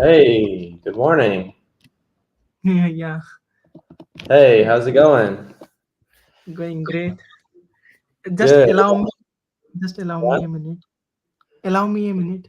Hey, good morning. Yeah, Hey, how's it going? going great. Just Good. allow me, just allow Yeah. me a minute. Allow me a minute.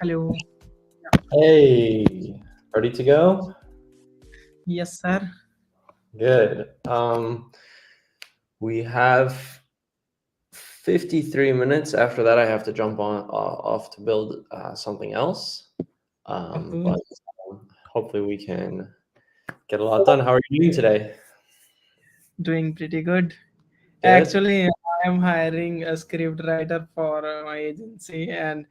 Hello. Hey, ready to go? Yes, sir. Good. We have 53 minutes. After that, I have to jump on off to build something else. Okay. But hopefully we can get a lot done. How are you doing today? Doing pretty good. Good. Actually, I am hiring a script writer for my agency, and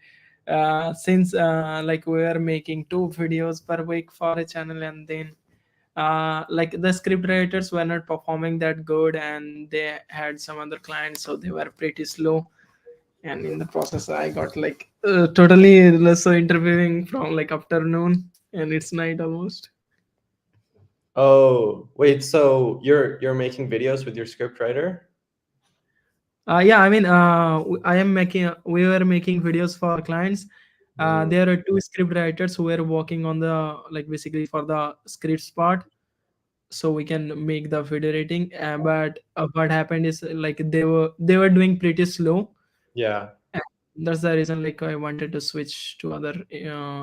since like we are making 2 videos per week for a channel, and then like the script writers were not performing that good, and they had some other clients, so they were pretty slow. And in the process I got like totally less so interviewing from like afternoon and it's night almost. Oh, wait, so you're making videos with your script writer? Yeah, I mean, I am making we were making videos for clients. Mm, There are 2 script writers who were working on the like basically for the scripts part, so we can make the video rating, but what happened is like they were doing pretty slow, yeah, and that's the reason like I wanted to switch to other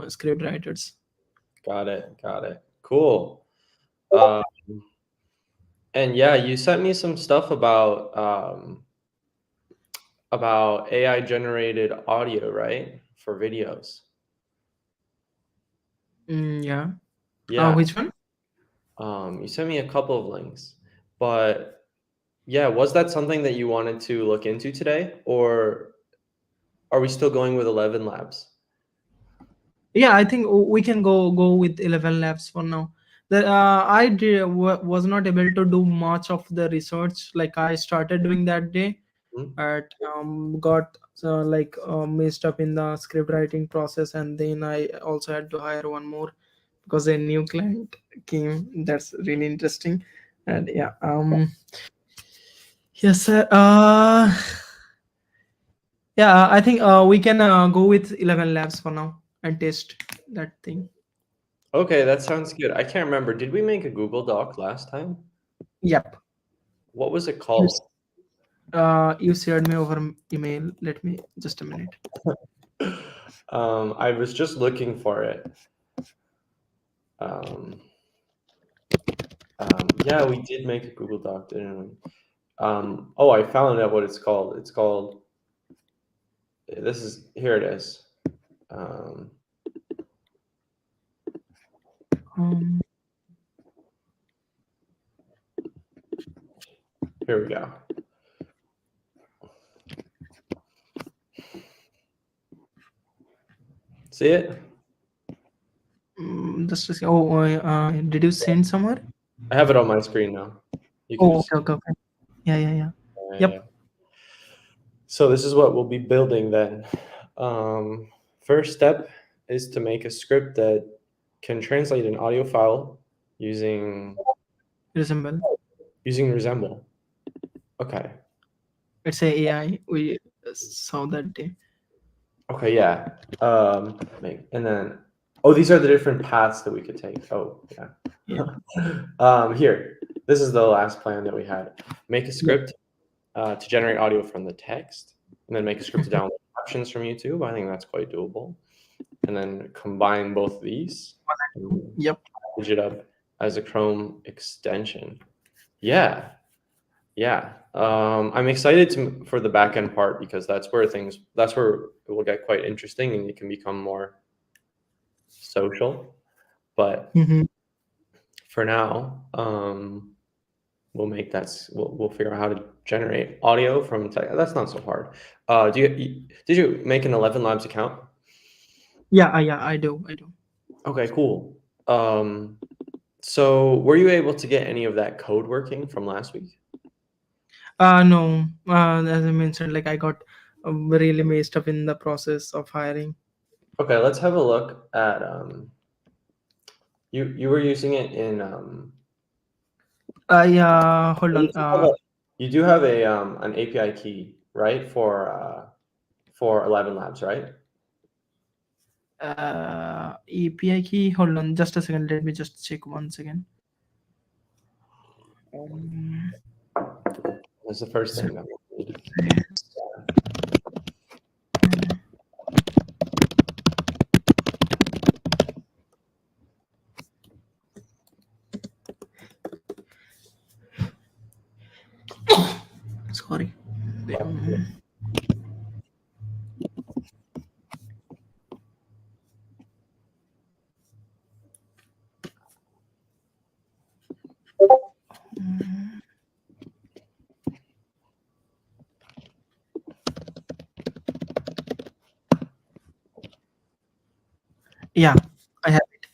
script writers. got it, got it. Cool. Um, And yeah, you sent me some stuff about AI generated audio, right? For videos. Yeah. Yeah. Which one? You sent me a couple of links. But yeah, was that something that you wanted to look into today? Or are we still going with ElevenLabs? Yeah, I think we can go with 11 labs for now. Was not able to do much of the research like I started doing that day, Hmm? but got like messed up in the script writing process, and then I also had to hire one more because a new client came. That's really interesting. And yeah, yes sir. Yeah, I think we can go with 11 labs for now and test that thing. Okay, that sounds good. I can't remember. Did we make a Google Doc last time? Yep. What was it You called? you shared me over email. Let me just a minute. I was just looking for it. Um, yeah, we did make a Google Doc, didn't we? Oh, I found out what it's called. It's called, this is, here it is. Um, Um, Here we go. See it? just to see. Oh, did you send somewhere? I have it on my screen now. You can Oh, just, okay, okay, okay. Yeah, yeah, yeah. yeah. Yep. So this is what we'll be building then. First step is to make a script that can translate an audio file using Resemble. using Resemble. Okay. It's a AI we saw that day. Okay, yeah. And then, these are the different paths that we could take. Oh, yeah. Here, this is the last plan that we had. Make a script to generate audio from the text, and then make a script to download captions from YouTube. I think that's quite doable. And then combine both of these and Yep. package it up as a Chrome extension. Yeah. I'm excited for the backend part because that's where it will get quite interesting and it can become more social. But for now, we'll figure out how to generate audio from text. That's not so hard. Did you make an ElevenLabs account? Yeah, I do. Okay, cool. So were you able to get any of that code working from last week? No, as I mentioned, like I got really messed up in the process of hiring. Okay, let's have a look at you were using it in Yeah, hold on. you do have a an API key, right, for ElevenLabs, right? API key. Hold on, just a second. Let me just check once again. That's the first thing that we need. Sorry. Yeah, I have it.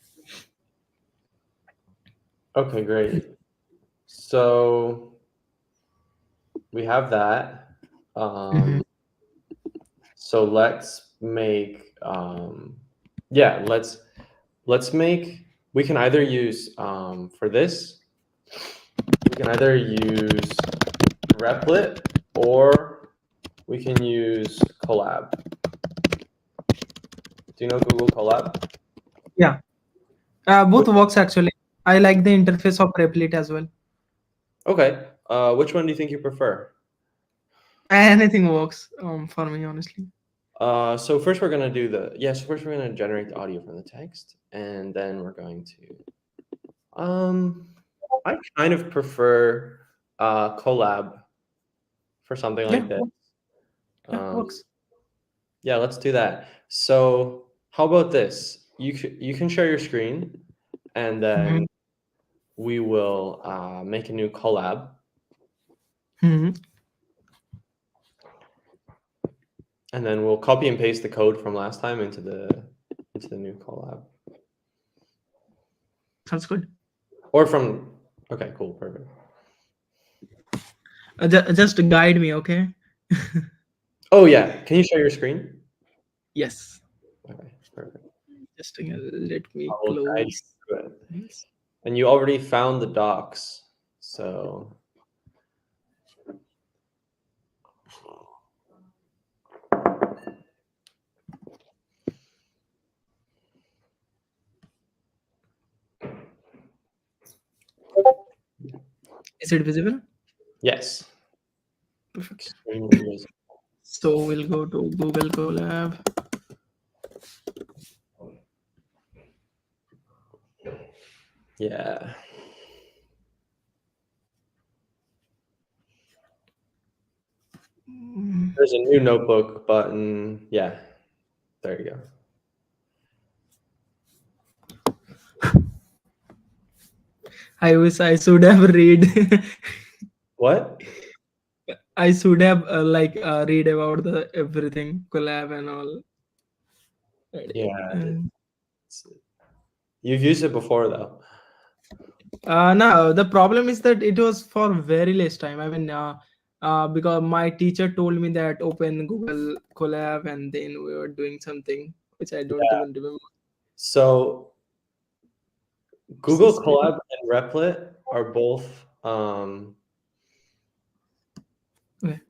Okay, great. So we have that. So let's make let's make, we can either use for this, we can either use Replit or we can use Colab. Do you know Google Colab? Yeah, both works actually. I like the interface of Replit as well. Okay. Which one do you think you prefer? Anything works for me, honestly. So first we're gonna first we're gonna generate the audio from the text, and then we're going to I kind of prefer Colab for something like this. Yeah, works. Yeah, let's do that. So how about this? You can share your screen, and then we will make a new collab. And then we'll copy and paste the code from last time into the new collab. Sounds good. Or from, okay, cool, perfect. Just guide me, okay? Oh yeah, can you share your screen? Yes. Okay, perfect. Just let me I will guide you close. through it. And you already found the docs, so. Is it visible? Yes. Perfect. Extremely visible. So we'll go to Google Colab. Yeah. There's a new notebook button. Yeah. There you go. I wish I should have read. What? I should have read about the everything collab and all. Yeah. You've used it before though. No, the problem is that it was for very less time. I mean, because my teacher told me that open Google Colab and then we were doing something which I don't even remember. So Google Colab and Replit are both Okay.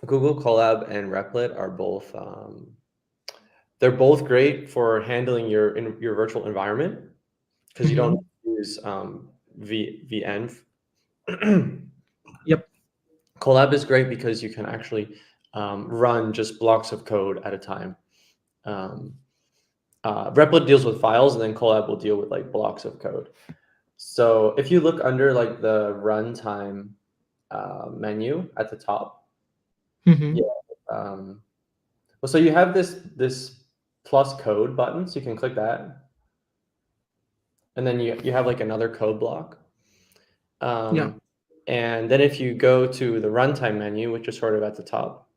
Google Colab and Replit are both they're both great for handling your virtual environment because you don't use VN. Yep. Colab is great because you can actually run just blocks of code at a time. Replit deals with files, and then Colab will deal with like blocks of code. So if you look under like the runtime menu at the top, yeah. Well, so you have this plus code button, so you can click that, and then you have like another code block. Yeah. And then if you go to the runtime menu, which is sort of at the top,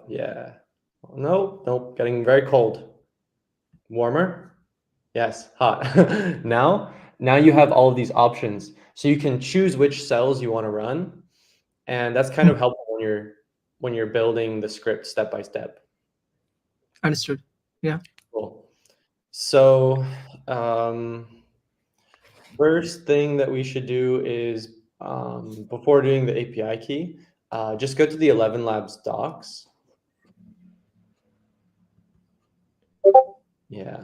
yeah. Nope, getting very cold. Warmer? Yes, hot. Now you have all of these options, so you can choose which cells you want to run, and that's kind of helpful when you're building the script step by step. Understood. Yeah. Cool. So first thing that we should do is before doing the API key, just go to the ElevenLabs docs. Yeah.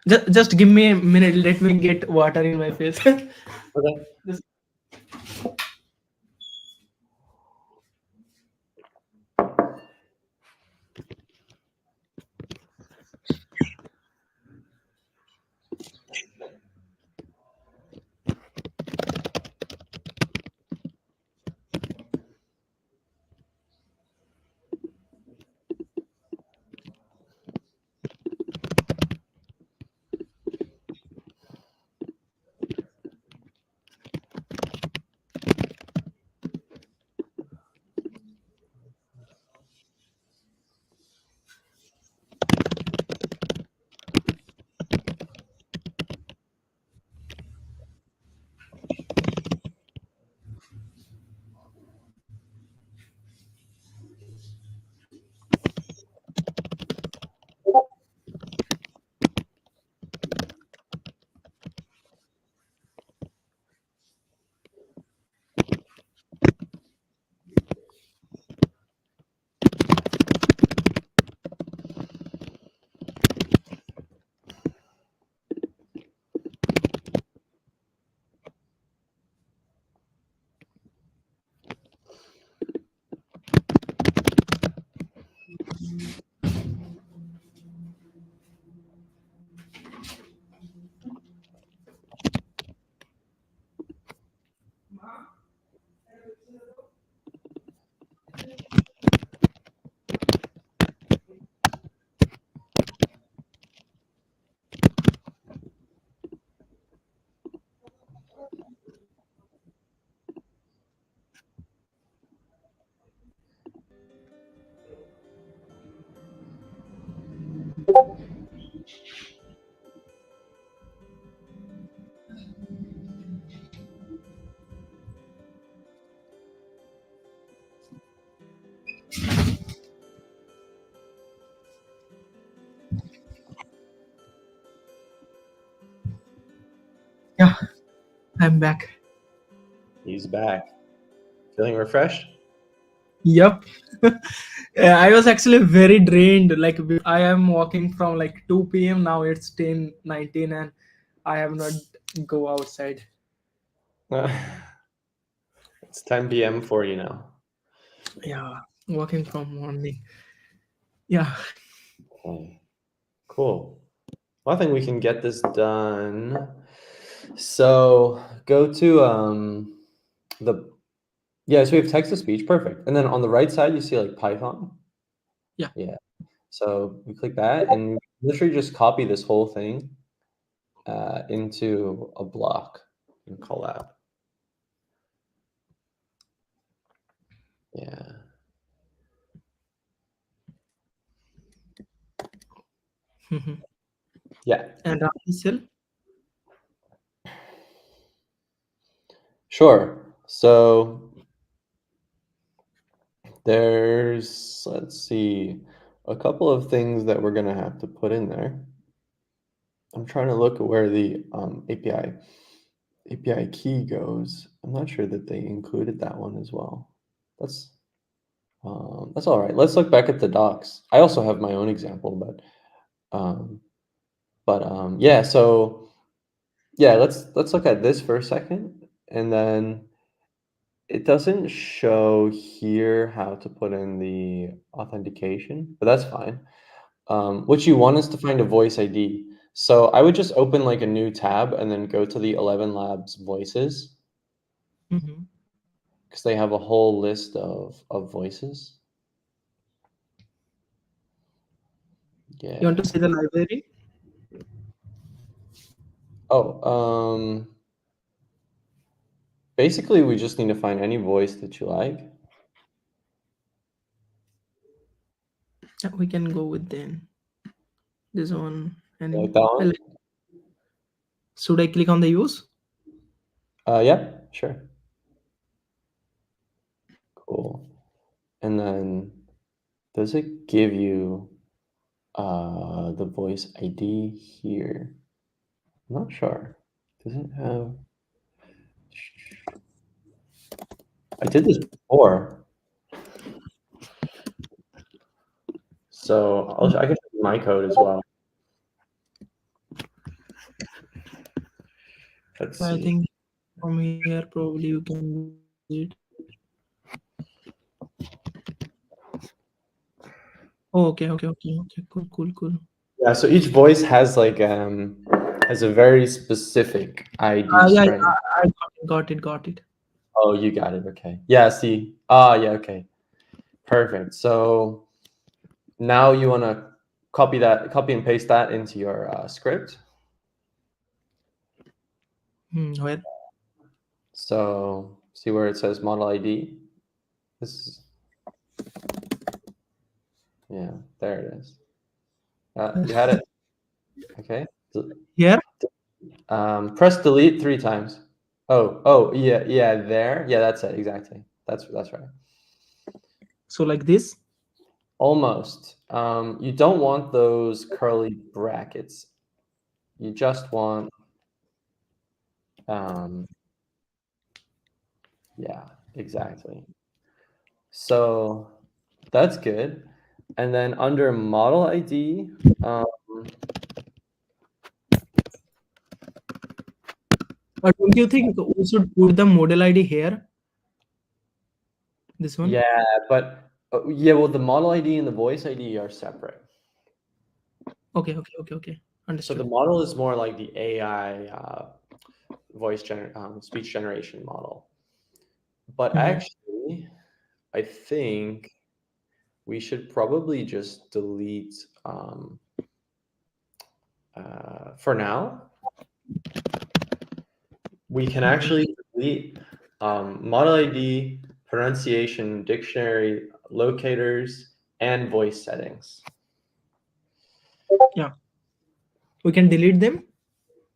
Just give me a minute. Let me get water in my face. Okay. Just- Yeah, I'm back. He's back. Feeling refreshed? Yep. Yeah, I was actually very drained. Like I am walking from like 2 p.m. Now it's 10:19, and I have not go outside. It's 10 p.m. for you now. Yeah, walking from morning. Yeah. Okay. Cool. Well, I think we can get this done. So go to the so we have text to speech, perfect. And then on the right side you see like Python. Yeah. Yeah. So we click that and literally just copy this whole thing into a block in Colab. Yeah. Yeah. And Rahul, Sure. So there's, let's see, a couple of things that we're going to have to put in there. I'm trying to look at where the API API key goes, I'm not sure that they included that one as well. That's all right. Let's look back at the docs. I also have my own example, but yeah. So yeah, let's look at this for a second, and then it doesn't show here how to put in the authentication, but that's fine. What you want is to find a voice ID. So I would just open like a new tab and then go to the ElevenLabs voices Mm-hmm. because they have a whole list of voices. You want Yeah. to see the library? Oh, basically we just need to find any voice that you like. Yeah, we can go with then this one. You Any? like that one? Should I click on the use? Yeah, sure. Cool. And then does it give you the voice ID here? I'm not sure. Does it have? I did this before, so I can show you my code as well. Let's I see. think from here probably you can do it. Oh, okay. Cool. Yeah, so each voice has like has a very specific ID Yeah, string. I got it. Oh, you got it. Okay. Yeah, see. Yeah, okay. Perfect. So now you want to copy and paste that into your script. Where? So see where it says model ID? This is, yeah, there it is. You had it. Okay. Here? Press delete 3 times. Oh, yeah, there. Yeah, that's it, exactly. That's right. So like this? Almost. You don't want those curly brackets. You just want, yeah, exactly. So that's good. And then under model ID, But don't you think we should put the model ID here? This one? yeah, but yeah, well, the model ID and the voice ID are separate. Okay. So the Understood. model is more like the AI speech generation model. But Mm-hmm. actually, I think we should probably just delete for now. We can actually delete model ID, pronunciation, dictionary, locators, and voice settings. Yeah. We can delete them?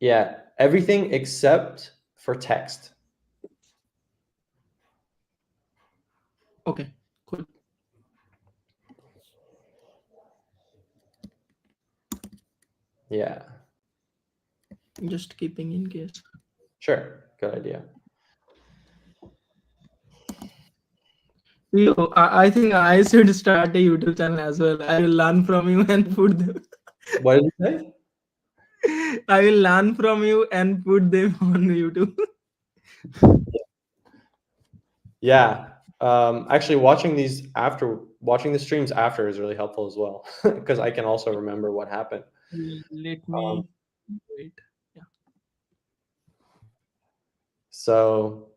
Yeah, everything except for text. Okay, cool. Yeah, Just keeping in case. sure. Good idea. I think I should start a YouTube channel as well. I will learn from you and put them. What did you say? I will learn from you and put them on YouTube. Yeah. Actually, watching the streams after is really helpful as well because I can also remember what happened. Let me wait. Yeah. So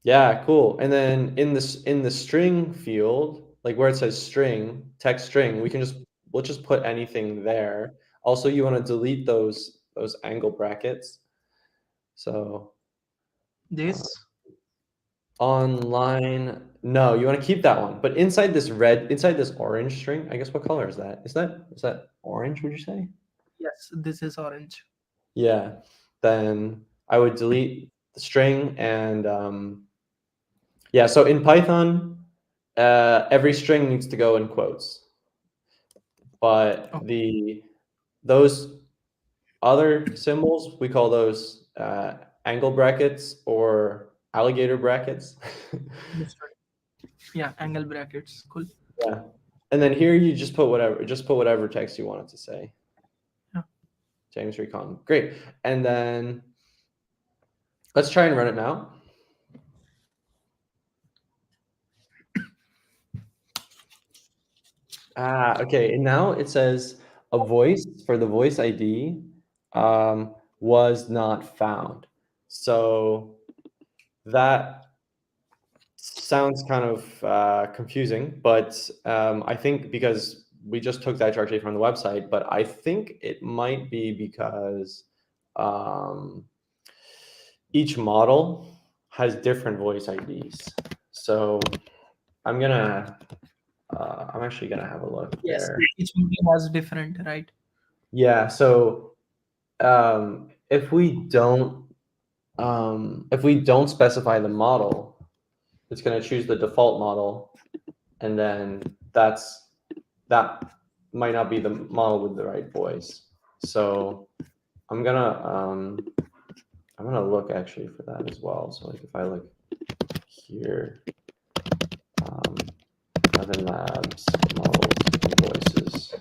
yeah, cool. And then in the string field, like where it says string, text string, we'll just put anything there. Also, you want to delete those angle brackets. So This. online, no, you want to keep that one. But inside this orange string, I guess what color is that? Is that orange, would you say? Yes, this is orange. Yeah. Then I would delete the string and yeah, so in Python, every string needs to go in quotes. But those other symbols, we call those angle brackets or alligator brackets. Understood. Yeah, angle brackets. Cool. Yeah. And then here you just put whatever text you want it to say. Yeah. James Recon. Great. And then let's try and run it now. Okay. And now it says a voice for the voice ID was not found. So that sounds kind of confusing, but I think because we just took that directly from the website, but I think it might be because um, each model has different voice IDs. So I'm actually gonna have a look Yes, there. each movie was different, right? Yeah. So if we don't specify the model, it's gonna choose the default model, and then that might not be the model with the right voice. So I'm gonna look actually for that as well. So like if I look here, ElevenLabs models and voices.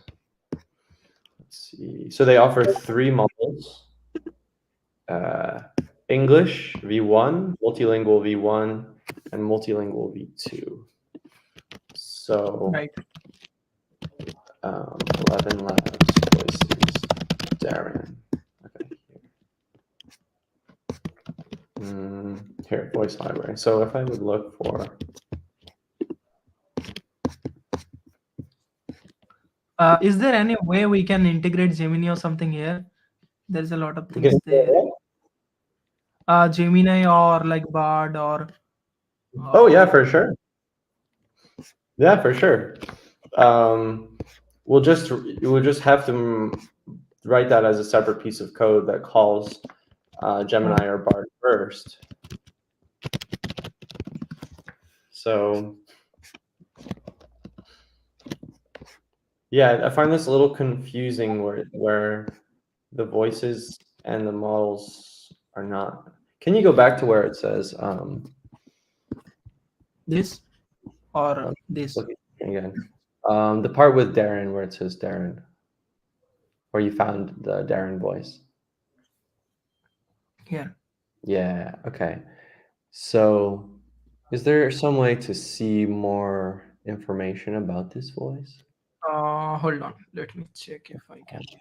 Let's see. So they offer 3 models: English V1, multilingual V1, and multilingual V2. So Right. ElevenLabs voices, Darren. Okay. Here, voice library. So if I would look for Is there any way we can integrate Gemini or something here? There's a lot of because things there. Gemini or like Bard or oh yeah, uh, for sure. Yeah, for sure. Um, we'll just have to write that as a separate piece of code that calls Gemini or Bard first. So yeah, I find this a little confusing where the voices and the models are not. Can you go back to where it says this or this. look again, the part with Darren where it says Darren, where you found the Darren voice? Here. Yeah. Okay. So, is there some way to see more information about this voice? Hold on. Let me check if I can get.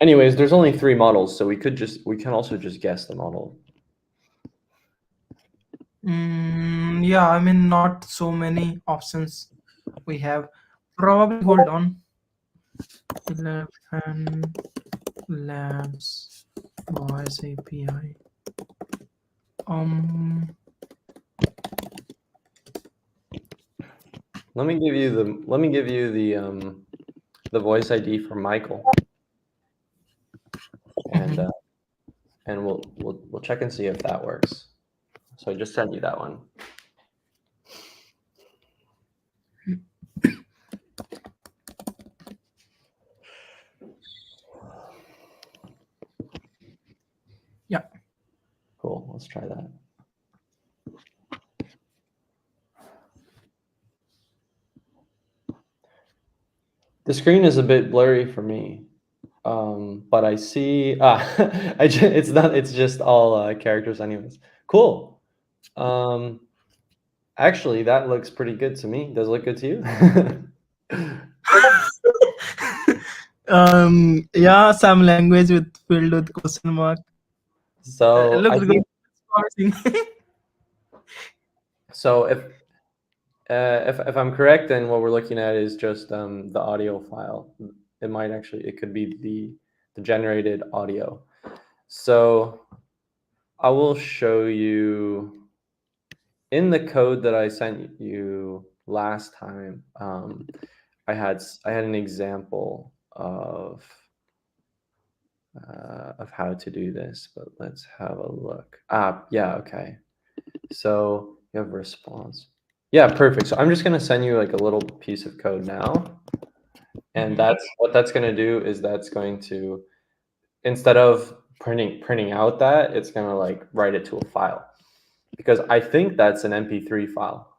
Anyways, there's only 3 models, so we can also just guess the model. Yeah, I mean, not so many options we have. Probably, hold on. 11 labs voice API. Let me give you the voice ID for Michael, and we'll check and see if that works. So I just sent you that one. Yeah. Cool. Let's try that. The screen is a bit blurry for me, but I see. It's just all characters, anyways. Cool. Actually, that looks pretty good to me. Does it look good to you? Yeah, some language filled with question mark. It So I looks good. think Promising. so. If I'm correct, then what we're looking at is just the audio file. It could be the generated audio. So I will show you in the code that I sent you last time. I had an example of of how to do this, but let's have a look. Yeah, okay. So you have response. Yeah, perfect. So I'm just gonna send you like a little piece of code now. And that's what that's gonna do is that's going to, instead of printing out that, it's gonna like write it to a file. Because I think that's an MP3 file.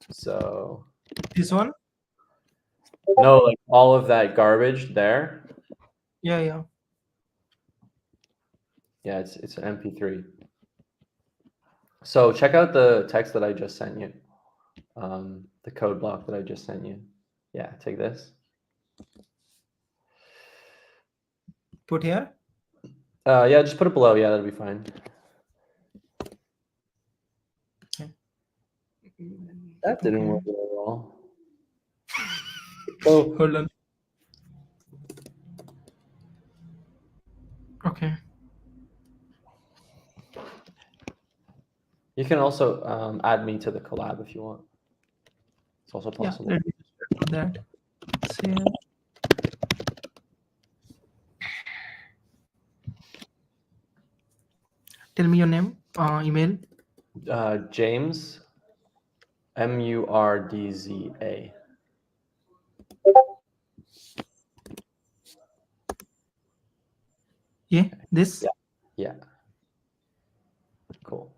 So This one? no, like all of that garbage there. Yeah. Yeah, it's an MP3. So check out the text that I just sent you. The code block that I just sent you. Yeah, take this. Put here? Yeah, just put it below. Yeah, that'll be fine. That didn't work at all. So Hold on. Okay. you can also add me to the collab if you want. It's also possible. Yeah, let me just do that. Save. Tell me your name, email. James, Murdza. Yeah, this. Yeah. Cool.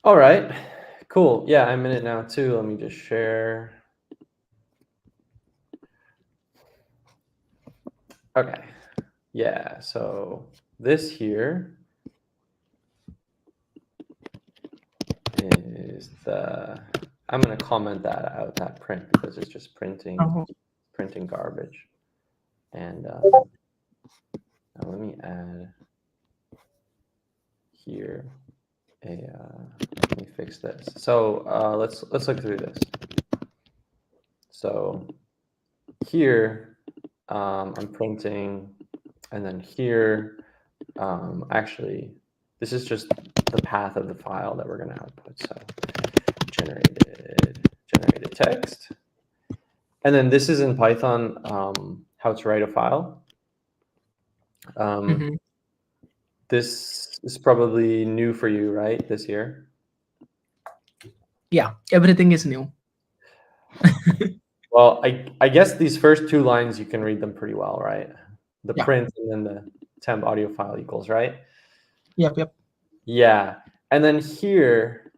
All right, cool. Yeah, I'm in it now too. Let me just share. Okay, yeah, so this here is I'm gonna comment that out, that print, because it's just printing garbage. And now let me add here let me fix this. So let's look through this. So here I'm printing, and then here actually this is just the path of the file that we're going to output. So generated text, and then this is in Python how to write a file. This is probably new for you, right? This year. Yeah, everything is new. Well, I guess these first two lines you can read them pretty well, right? The print and then the temp audio file equals, right? Yep. Yeah, and then here,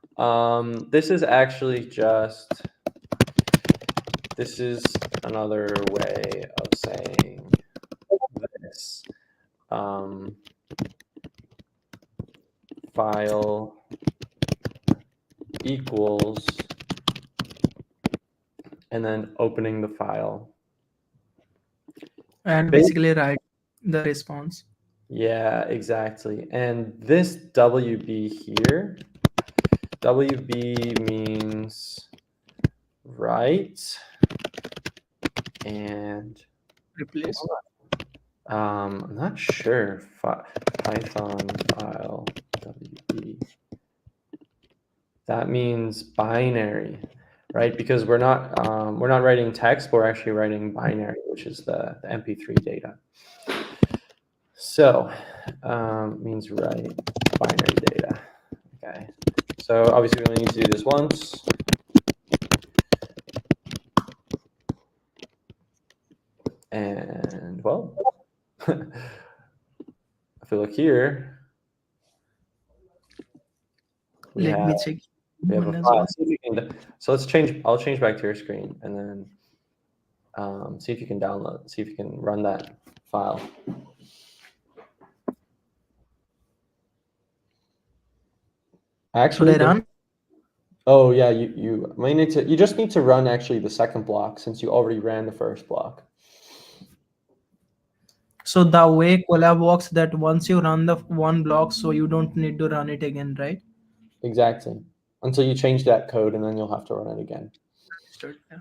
this is actually just, this is another way of saying this. File equals, and then opening the file. And basically write the response. Yeah, exactly. And this WB here, WB means write and Replace. I'm not sure. Python file WB. That means binary, right? Because we're not writing text, but we're actually writing binary, which is the MP3 data. So means write binary data. Okay. So obviously we only need to do this once. And well, if we look here, Let me check. We have a file. So let's change. I'll change back to your screen, and then see if you can download. See if you can run that file. Actually, should I run? Oh yeah, you might need to. You just need to run actually the second block since you already ran the first block. So the way Colab works, that once you run the one block, so you don't need to run it again, right? Exactly. Until you change that code, and then you'll have to run it again. Understood. Yeah.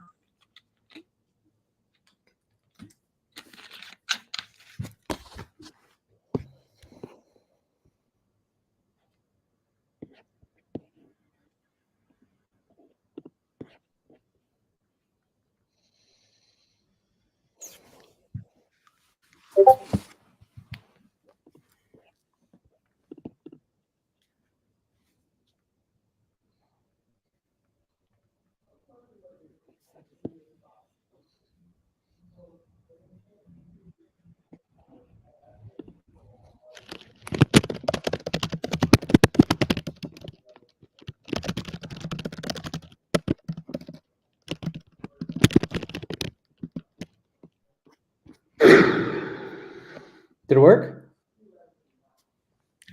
Did it work?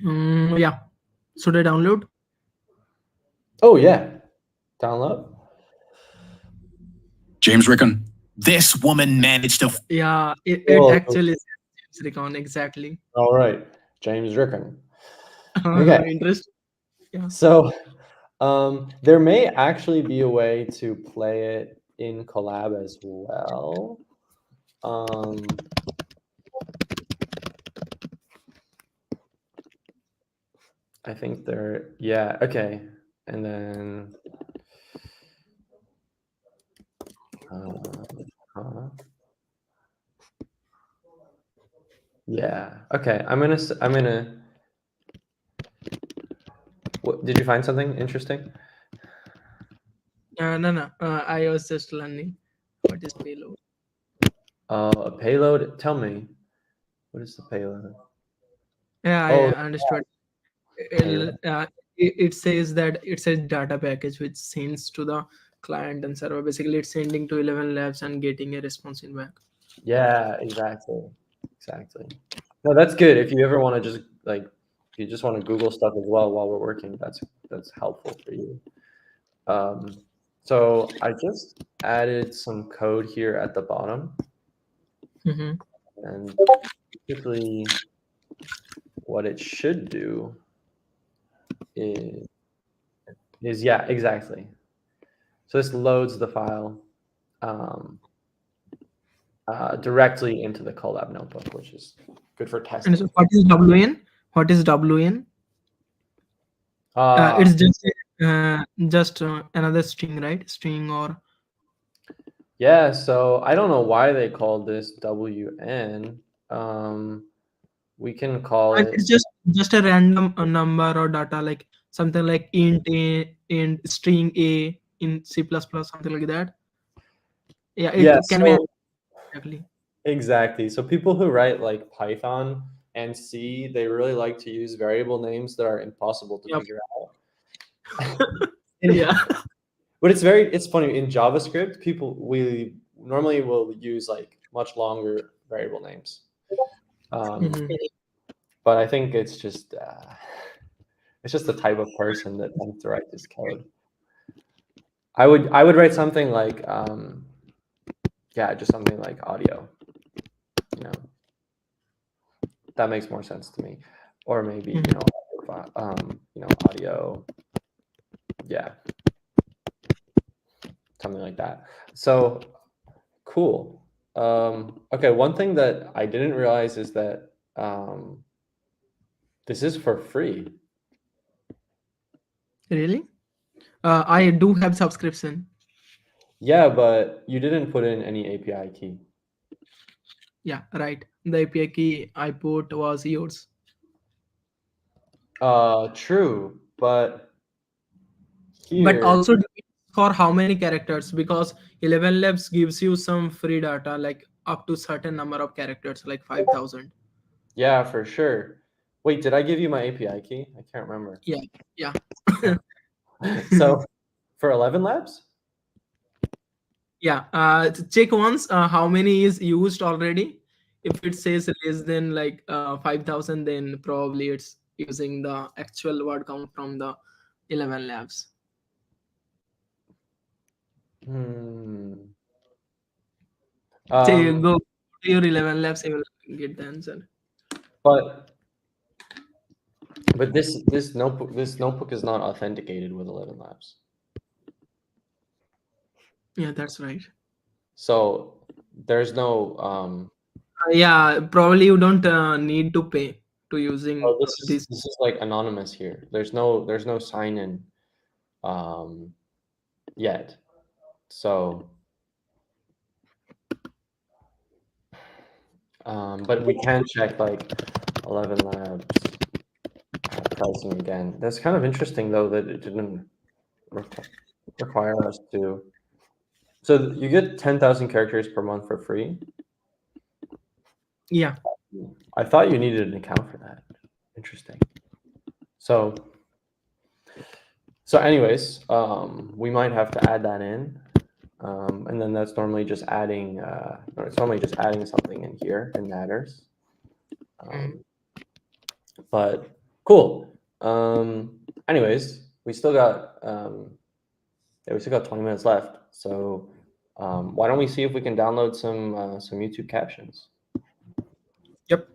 Yeah. Should I download? Oh yeah. Download. James Rickon. This woman managed to. Yeah, it Whoa. actually is James Recon, exactly. All right. James Rickon. Okay. Interesting. Yeah. So there may actually be a way to play it in Colab as well. I think there, yeah, okay. And then, yeah, okay. What, did you find something interesting? No. I was just learning what is payload. A payload? Tell me, what is the payload? Yeah, Oh, I understood. payload. It says that it's a data package which sends to the client and server. Basically, it's sending to 11 Labs and getting a response in back. Yeah, exactly. Exactly. No, that's good. If you ever want to just like, if you just want to Google stuff as well while we're working, that's helpful for you. So I just added some code here at the bottom, Mm-hmm. and typically what it should do is yeah, exactly. So this loads the file um, directly into the Colab notebook, which is good for And testing. so what is WN? What is WN? Uh, It's just another string, right? String or yeah, so I don't know why they called this WN. We can call it's it, just a random number or data, like something like int a, int string a in C++, something like that. Yeah, yeah, it can be so exactly. exactly. So people who write like Python and C, they really like to use variable names that are impossible to Yep. figure out. In- Yeah. but it's funny in JavaScript, we normally will use like much longer variable names. Mhm. But I think it's just the type of person that tends to write this code. I would write something like yeah, just something like audio. You know, that makes more sense to me. Or maybe audio. Yeah, something like that. So cool. Okay, one thing that I didn't realize is that this is for free. Really? I do have subscription. Yeah, but you didn't put in any API key. Yeah, right. The API key I put was yours. True, but But here, also for how many characters, because 11 Labs gives you some free data like up to certain number of characters, like 5,000. yeah, for sure. Wait, did I give you my API key? I can't remember. Yeah, yeah. So for ElevenLabs? Yeah, check once how many is used already. If it says less than like 5,000, then probably it's using the actual word count from the 11 Labs. Hmm. Say Um, go to your 11 Labs, you will get the answer. But this notebook is not authenticated with ElevenLabs. Yeah, that's right. So there's no Yeah, probably you don't need to pay to using oh, this. this is like anonymous here. There's no sign in yet. So but we can check like ElevenLabs pricing again. That's kind of interesting though that it didn't require us to. So you get 10,000 characters per month for free. Yeah. I thought you needed an account for that. Interesting. So anyways, we might have to add that in. And then that's normally just adding, no, it's normally just adding something in here in matters. But cool. Anyways, we still got, yeah, we still got 20 minutes left. So why don't we see if we can download some YouTube captions? Yep.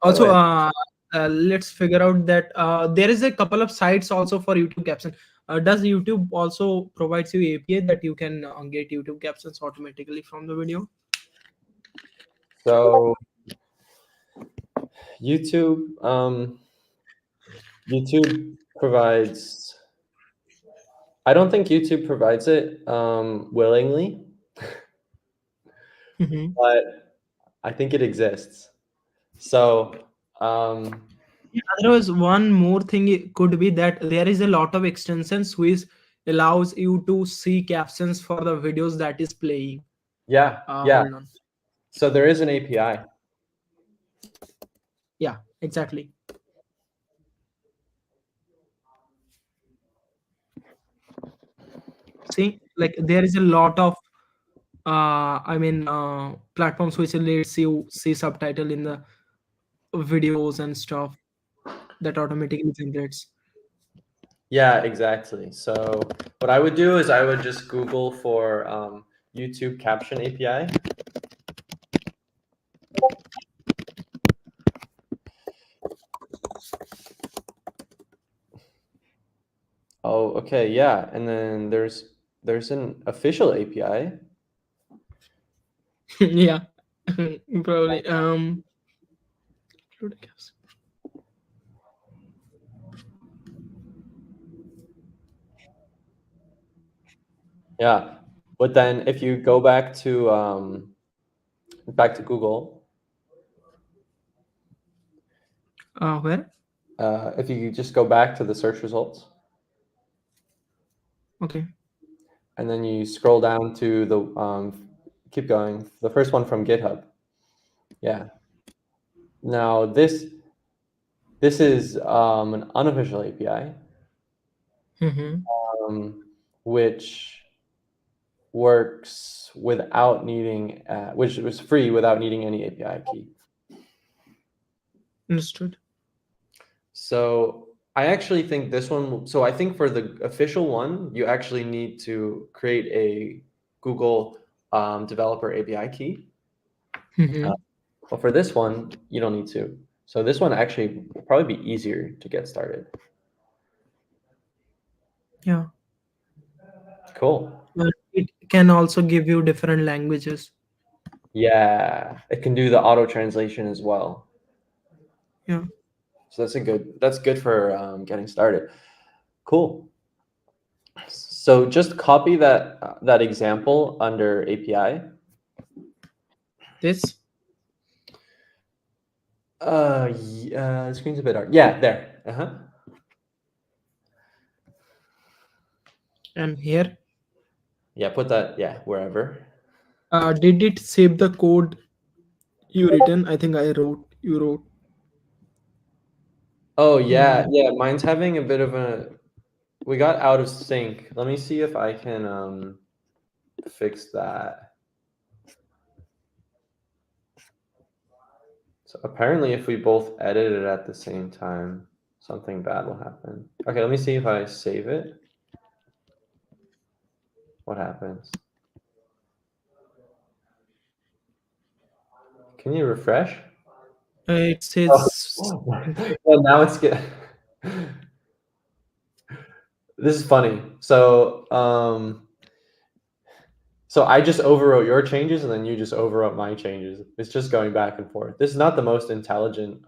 By the Also, way, let's figure out that there is a couple of sites also for YouTube caption. Does YouTube also provides you API that you can get YouTube captions automatically from the video? so YouTube provides. I don't think YouTube provides it willingly, but I think it exists. So Yeah, otherwise, one more thing it could be that there is a lot of extensions which allows you to see captions for the videos that is playing. yeah, Hold on. so there is an API. Yeah, exactly. See, like there is a lot of platforms which lets you see subtitle in the videos and stuff that automatically generates. Yeah, exactly. So what I would do is I would just Google for YouTube caption API. Oh, okay, yeah, and then there's an official API. Yeah, probably. Yeah, but then if you go back to Google, Where? if you just go back to the search results, Okay. and then you scroll down to the keep going, the first one from GitHub. Yeah. Now this is an unofficial API, which works without needing, which was free without needing any API key. Understood. So I actually think this one, so I think for the official one, you actually need to create a Google developer API key. But for this one, you don't need to. So this one actually will probably be easier to get started. Yeah. Cool. But it can also give you different languages. Yeah, it can do the auto translation as well. Yeah. So that's good for getting started. Cool. So just copy that example under API. This. The screen's a bit dark. Yeah, there. And here. Yeah, put that, yeah, wherever. Did it save the code you written? I think you wrote. Oh yeah, yeah, mine's having a bit of we got out of sync. Let me see if I can fix that. So apparently if we both edit it at the same time, something bad will happen. Okay, let me see if I save it. What happens? Can you refresh? It says Well, now it's good. This is funny. So I just overwrote your changes and then you just overwrote my changes. It's just going back and forth. This is not the most intelligent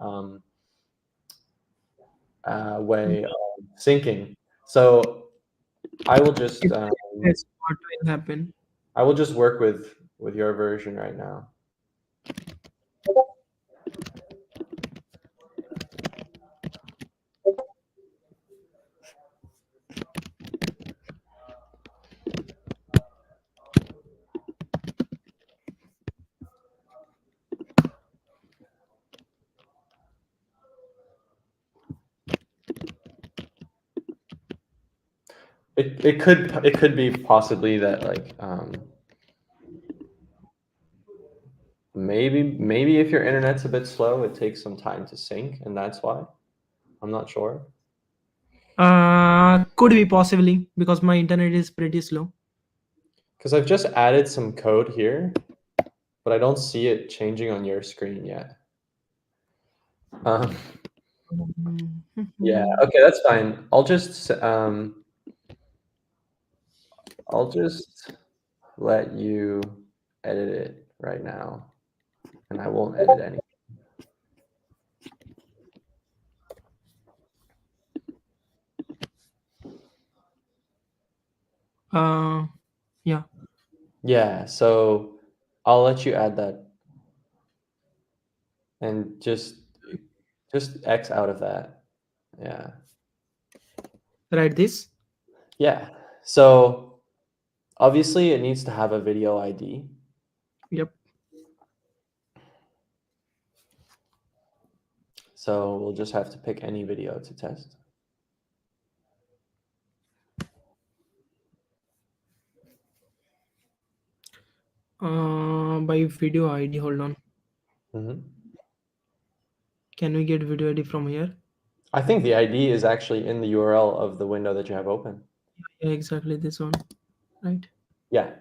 way of syncing. So I will just that's what will happen. work with your version right now. It could be possibly that like maybe if your internet's a bit slow, it takes some time to sync, and that's why. I'm not sure. Could be possibly because my internet is pretty slow. Because I've just added some code here, but I don't see it changing on your screen yet. Yeah, okay, that's fine. I'll just let you edit it right now, and I won't edit any. Yeah. Yeah, so I'll let you add that, and just X out of that. Yeah. Write this. Yeah. So obviously it needs to have a video ID. Yep. So we'll just have to pick any video to test. By video ID, hold on. Mm-hmm. Can we get video ID from here? I think the ID is actually in the URL of the window that you have open. Yeah, exactly this one, right? Yeah.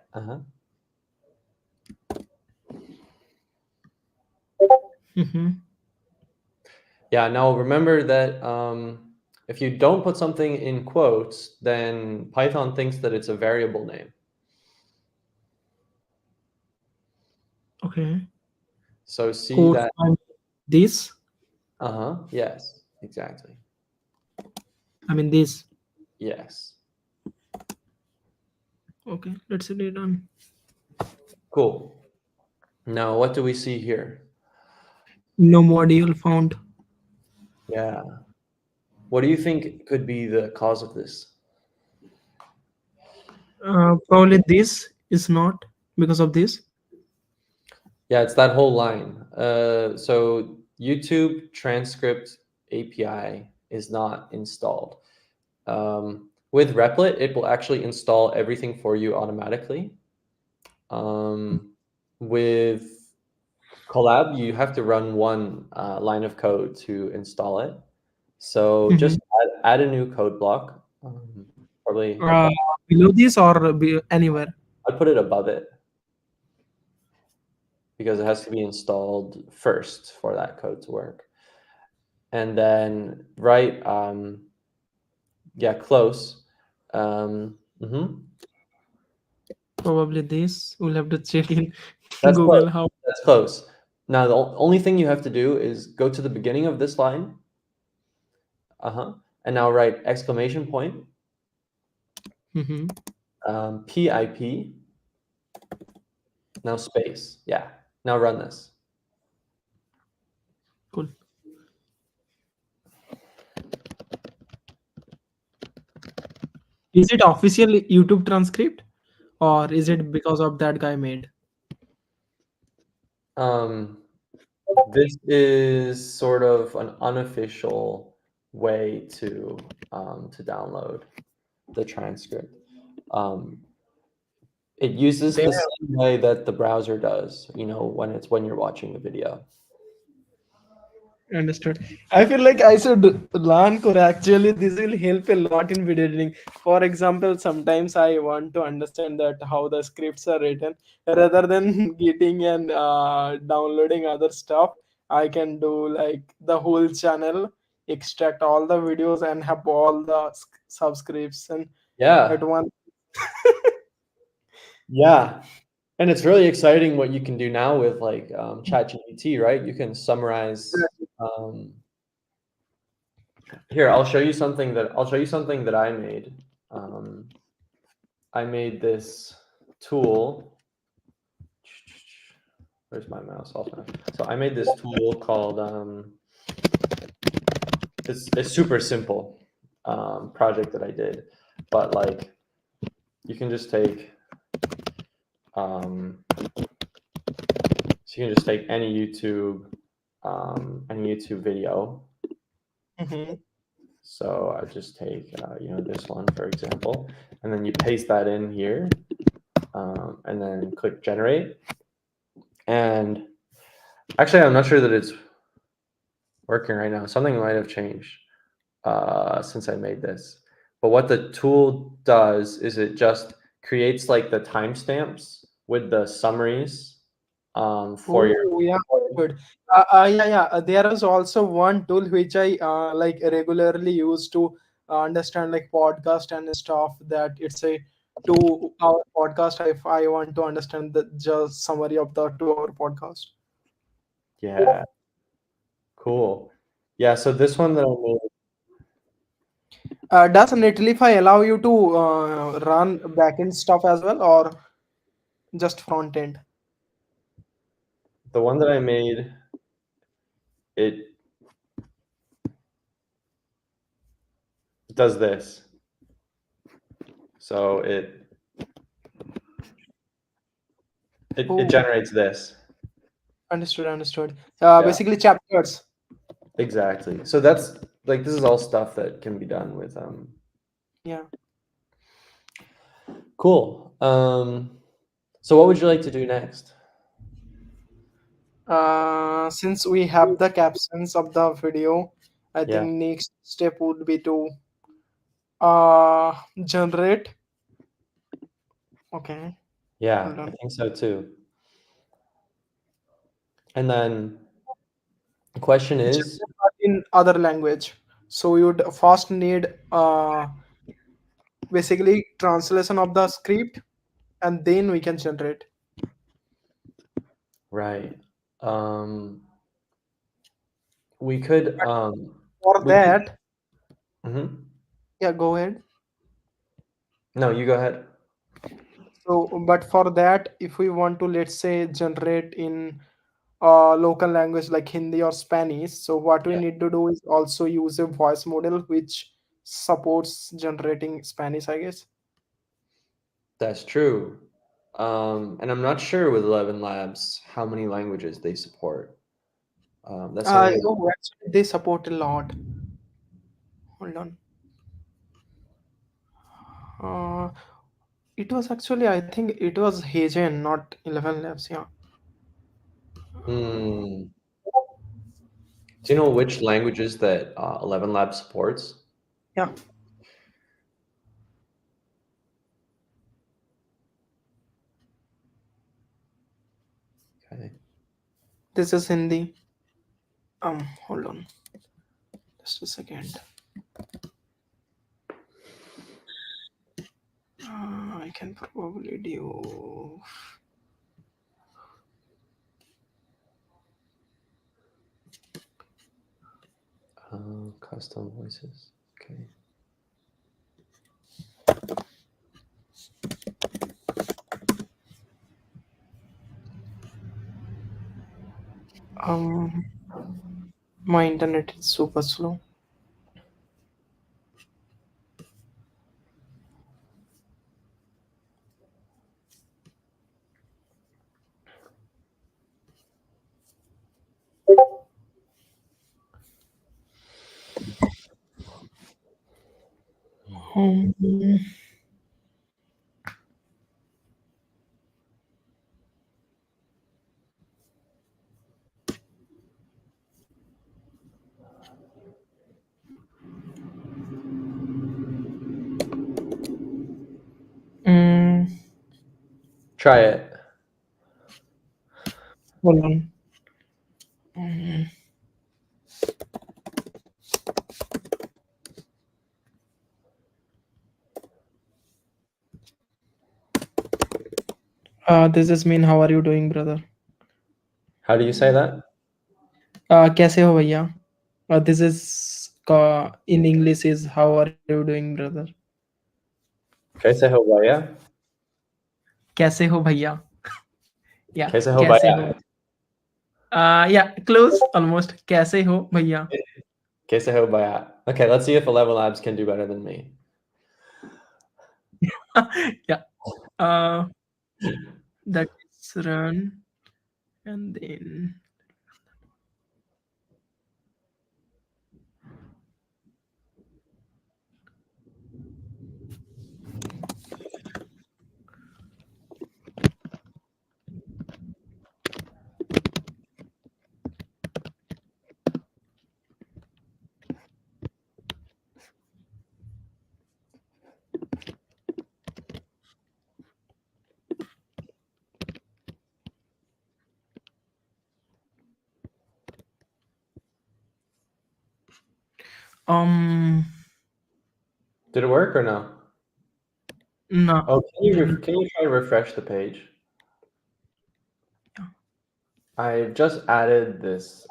Yeah. Now remember that if you don't put something in quotes, then Python thinks that it's a variable name. Okay. So see Code that. this. Yes. Exactly. I mean this. Yes. Okay. Let's see it done. Cool. Now what do we see here? No module found. Yeah. What do you think could be the cause of this? Probably this is not because of this. Yeah, it's that whole line. So YouTube transcript API is not installed. With Replit, it will actually install everything for you automatically. With Colab, you have to run one line of code to install it. So just add a new code block. Probably below this or anywhere. I'd put it above it, because it has to be installed first for that code to work. And then write, yeah, close. Probably this. We'll have to check in That's Google close. how. That's close. Now, the only thing you have to do is go to the beginning of this line. And now write exclamation point, PIP, now space. Yeah. Now run this. Cool. Is it official YouTube transcript or is it because of that guy made? This is sort of an unofficial way to download the transcript. It uses the same way that the browser does, when you're watching a video. Understood. I feel like I should learn core. Actually, this will help a lot in video editing. For example, sometimes I want to understand that how the scripts are written rather than getting and downloading other stuff. I can do like the whole channel, extract all the videos, and have all the subscription at Yeah, once. yeah. And it's really exciting what you can do now with like ChatGPT, right? You can summarize. Um, Here, I'll show you something that I made. Um, I made this tool. Where's my mouse? So I made this tool called it's super simple project that I did, but like you can just take so you can just take any YouTube video. Mhm. So I just take this one for example, and then you paste that in here, and then click generate. And actually, I'm not sure that it's working right now. Something might have changed since I made this. But what the tool does is it just creates like the timestamps with the summaries for your. Oh, yeah, good. Yeah, yeah. There is also one tool which I like regularly use to understand like podcast and stuff. That it's a 2 hour podcast. If I want to understand the just summary of the 2 hour podcast. Yeah, cool. Yeah, so this one that I made, Does Netlify allow you to run backend stuff as well, or just front end? the one that I made, it does this. So it Oh, generates this. understood, understood. Yeah, Basically chapters. exactly. So that's like this is all stuff that can be done with Yeah. cool. So what would you like to do next? Since we have the captions of the video, I Yeah, think next step would be to generate. Okay, yeah, hold I on. think so too. And then the question is, Generate but in other language. So you'd first need basically translation of the script, and then we can generate. right? We could For we could. that, Mhm. yeah, go ahead. No, you go ahead. So, but for that, if we want to, let's say, generate in local language like Hindi or Spanish, so what we Yeah, need to do is also use a voice model which supports generating Spanish, I guess. that's true. And I'm not sure with ElevenLabs how many languages they support. That's something. Oh, actually, they support a lot. Hold on. Uh, it was actually, I think it was Hagen, not 11 Labs. Yeah. Hmm. Do you know which languages that ElevenLabs supports? Yeah. Okay. This is Hindi. Hold on. Just a second. I can probably do. Custom voices. Okay. Um, my internet is super slow. Um, Try it. Hold on. Mm. This is mean. How are you doing, brother? How do you say that? कैसे हो भैया? This is in English is how are you doing, brother? Kaise ho bhaiya? कैसे हो भैया? Yeah, Kaise ho कैसे हो? bhaiya? Yeah, close, almost. कैसे हो भैया? Kaise ho bhaiya? Okay, let's see if ElevenLabs can do better than me. Yeah. That is run, and then Did it work or no? no. Oh, can you try to refresh the page? Yeah. I just added this.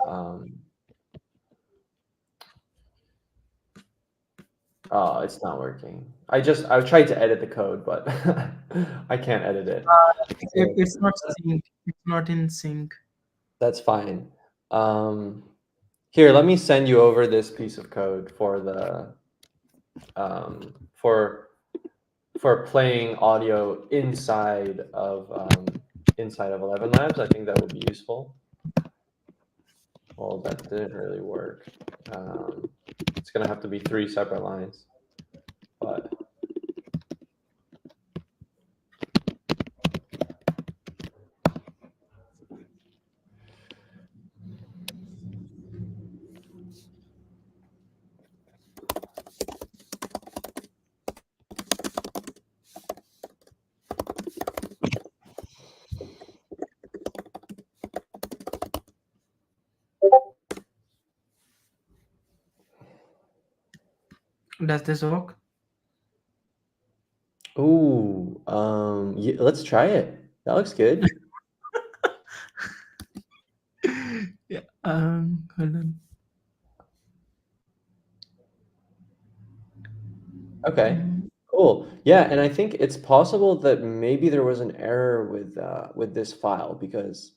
Oh, it's not working. I tried to edit the code, but I can't edit it. It's not sync. It's not in sync. That's fine. Here, let me send you over this piece of code for the for playing audio inside of ElevenLabs. I think that would be useful. Well, that didn't really work. It's gonna have to be 3 separate lines, but Does this work? ooh, yeah, let's try it. That looks good. Yeah. Hold on. Okay, cool. Yeah, and I think it's possible that maybe there was an error with this file because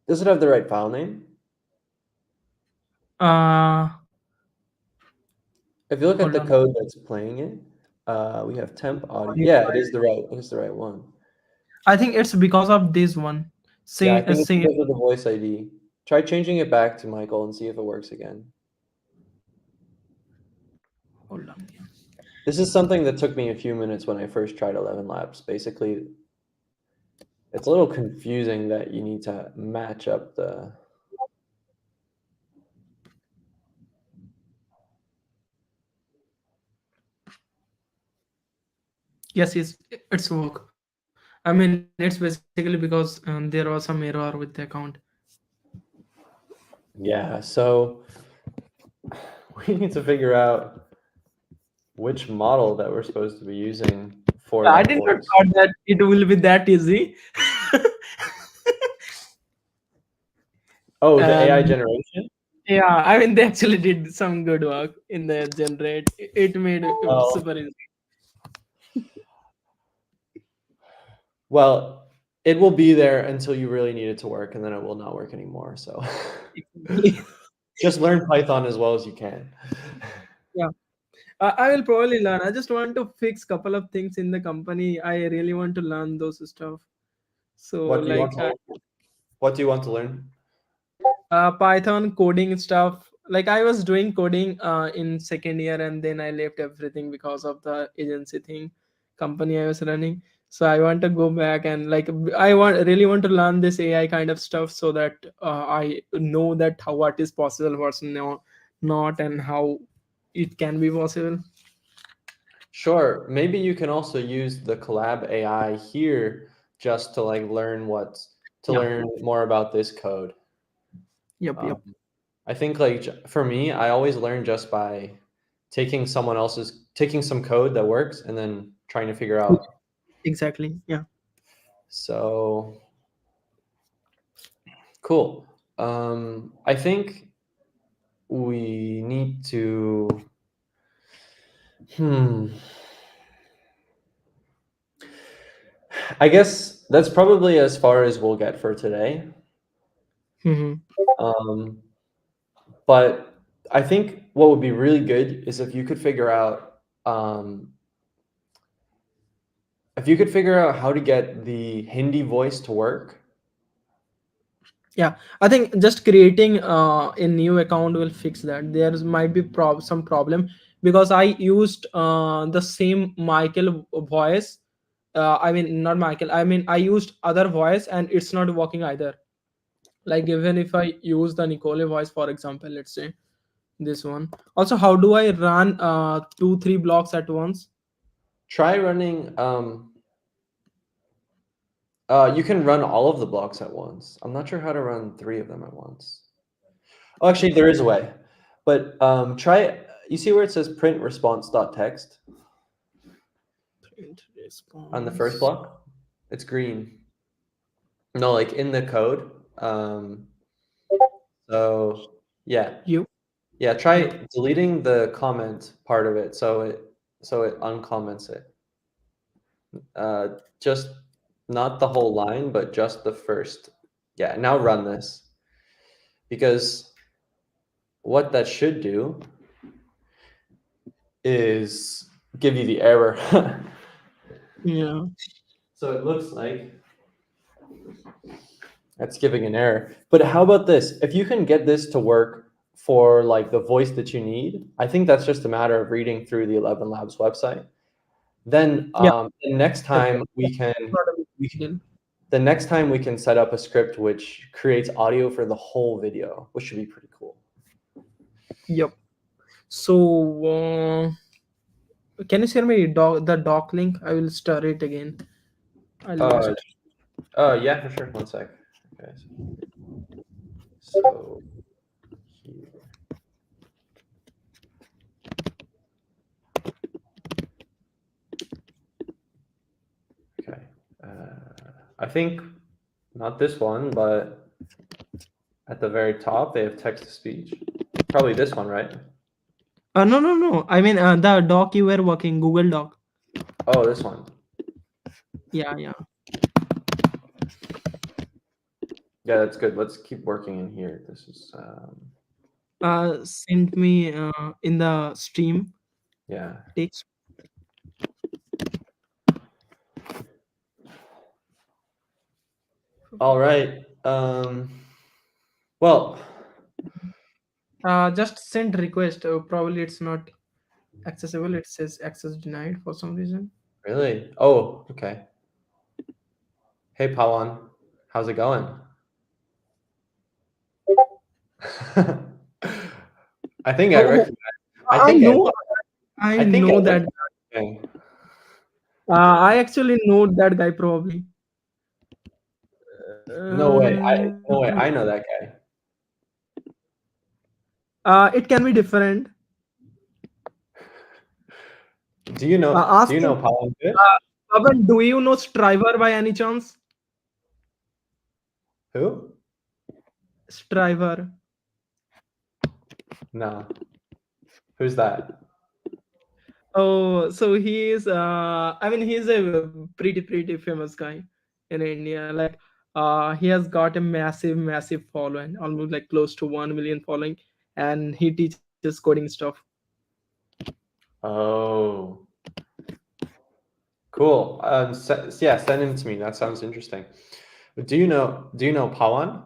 does it have the right file name? If you look at Hold the on. code that's playing it, we have temp audio. Yeah, it is the right one. I think it's because of this one. Yeah, I Same, think it's same. because of the voice ID. Try changing it back to Michael and see if it works again. Hold on. This is something that took me a few minutes when I first tried ElevenLabs. Basically, it's a little confusing that you need to match up the. Yes, it's work. I mean, it's basically because there was some error with the account. Yeah, so we need to figure out which model that we're supposed to be using for I that did not voice. thought that it will be that easy. Oh, the AI Um, generation? Yeah, I mean they actually did some good work in the generate. It made it Oh. super easy. Well, it will be there until you really need it to work, and then it will not work anymore. So just learn Python as well as you can. Yeah, I will probably learn. I just want to fix couple of things in the company. I really want to learn those stuff. So What do you want like to What do you want to learn? Python coding stuff. Like I was doing coding in second year, and then I left everything because of the agency thing, company I was running. So I want to go back and like I really want to learn this AI kind of stuff so that I know that how what is possible, what's not, and how it can be possible. Sure. Maybe you can also use the Colab AI here just to like learn Yeah. learn more about this code. Yep. Um, Yep. I think like for me, I always learn just by taking some code that works and then trying to figure out. Exactly. Yeah. So cool. I think we need to. Hmm. I guess that's probably as far as we'll get for today. Hmm. Um, but I think what would be really good is if you could figure out how to get the Hindi voice to work. Yeah, I think just creating a new account will fix that. There might be some problem because I used the same Michael voice. I mean, not Michael. I mean, I used other voice and it's not working either. Like even if I use the Nicole voice, for example, let's say this one. Also, how do I run 2 3 blocks at once? Try running. You can run all of the blocks at once. I'm not sure how to run 3 of them at once. Oh, actually, there is a way. But try. You see where it says print response.text Print on the first response. block? It's green. No, like in the code. Um, so yeah, You. yeah. Yep. Try deleting the comment part of it so it uncomments it. Just not the whole line, but just the first. Yeah. Now run this because what that should do is give you the error. Yeah. So it looks like that's giving an error. But how about this? If you can get this to work for like the voice that you need, I think that's just a matter of reading through the ElevenLabs website. Then Yeah. the next Yep. time Not a we big deal. the next time we can set up a script which creates audio for the whole video, which should be pretty cool. Yep. So, can you share me the doc link? I will start it again. I Uh, lost. yeah, for sure. One sec. Okay. So here. Okay. I think not this one, but at the very top they have text to speech. Probably this one, right? No, no, no. I mean, the doc you were working, Google Doc. Oh, this one. Yeah, yeah. Yeah, that's good. Let's keep working in here. This is Send me in the stream yeah. text. All right. Well, Just send request. Probably it's not accessible. It says access denied for some reason. really? Oh, okay. Hey, Pawan, how's it going? I think I Oh, recognize. I I think know. I I think I know that. recognize. Okay. I actually know that guy probably. No way. Uh, No way. I know that guy. it can be different. Do Ask you him. know Pawan good? Pavan, do you know Striver by any chance? Who? Striver. No. Who's that? Oh, so he is. I mean, he's a pretty famous guy in India. Like, he has got a massive following, almost like close to 1 million following, and he teaches coding stuff. Oh, cool. Yeah, send him to me. That sounds interesting. Do you know Pawan?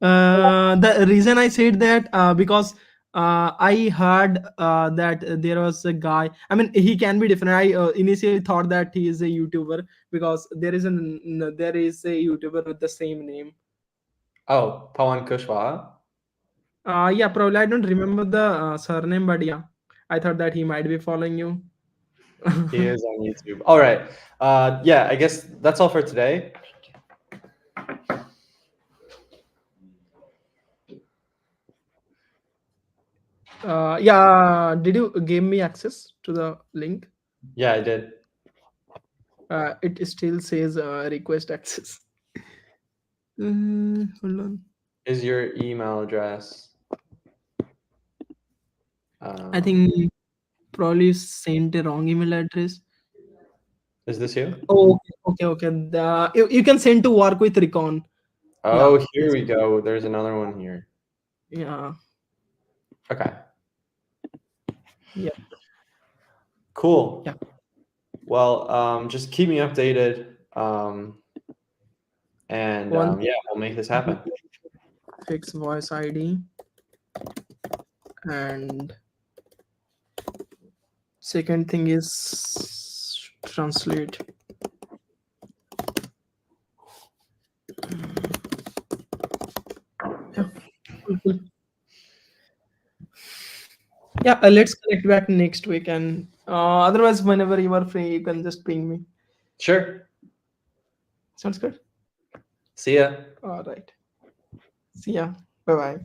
The reason I said that because I heard that there was a guy. I mean, he can be different. I initially thought that he is a YouTuber because there is a YouTuber with the same name. Oh, Pawan Kushwaha. Yeah, probably I don't remember the surname, but yeah, I thought that he might be following you. He is on YouTube. All right. Yeah, I guess that's all for today. Yeah, did you give me access to the link? Yeah, I did. It still says request access. Hold on. Is your email address? I think probably sent a wrong email address. Is this you? Oh, okay. You can send to work with Recon. Oh, Yeah. here we go. There's another one here. Yeah. Okay. Yeah. Cool. Yeah. Well, just keep me updated. And One yeah, we'll make this happen. fix voice ID and second thing is translate. Yeah. Cool. Yeah, let's connect back next week, and otherwise, whenever you are free, you can just ping me. Sure. Sounds good. See ya. All right. See ya. Bye bye.